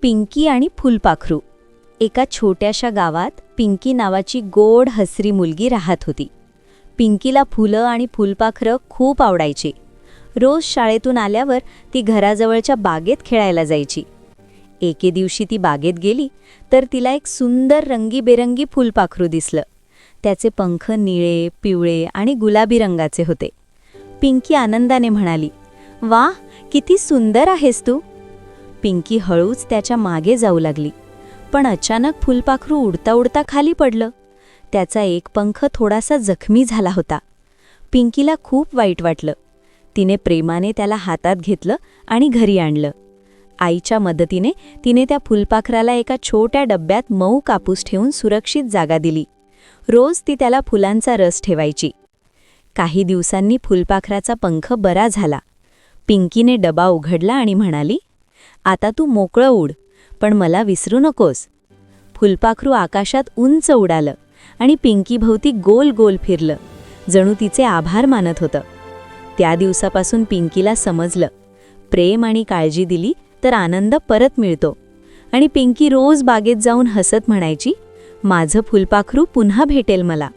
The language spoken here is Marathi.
पिंकी आणि फुलपाखरू. एका छोट्याशा गावात पिंकी नावाची गोड हसरी मुलगी राहत होती. पिंकीला फुलं आणि फुलपाखरं खूप आवडायची. रोज शाळेतून आल्यावर ती घराजवळच्या बागेत खेळायला जायची. एके दिवशी ती बागेत गेली तर तिला एक सुंदर रंगीबेरंगी फुलपाखरू दिसलं. त्याचे पंख निळे, पिवळे आणि गुलाबी रंगाचे होते. पिंकी आनंदाने म्हणाली, "वाह, किती सुंदर आहेस तू." पिंकी हळूच त्याच्या मागे जाऊ लागली, पण अचानक फुलपाखरू उडता उडता खाली पडलं. त्याचा एक पंख थोडासा जखमी झाला होता. पिंकीला खूप वाईट वाटलं. तिने प्रेमाने त्याला हातात घेतलं आणि घरी आणलं. आईच्या मदतीने तिने त्या फुलपाखराला एका छोट्या डब्यात मऊ कापूस ठेवून सुरक्षित जागा दिली. रोज ती त्याला फुलांचा रस ठेवायची. काही दिवसांनी फुलपाखराचा पंख बरा झाला. पिंकीने डबा उघडला आणि म्हणाली, "आता तू मोकळं उड, पण मला विसरू नकोस." फुलपाखरू आकाशात उंच उडालं आणि पिंकीभोवती गोल गोल फिरलं, जणू तिचे आभार मानत होतं. त्या दिवसापासून पिंकीला समजलं, प्रेम आणि काळजी दिली तर आनंद परत मिळतो. आणि पिंकी रोज बागेत जाऊन हसत म्हणायची, "माझं फुलपाखरू पुन्हा भेटेल मला."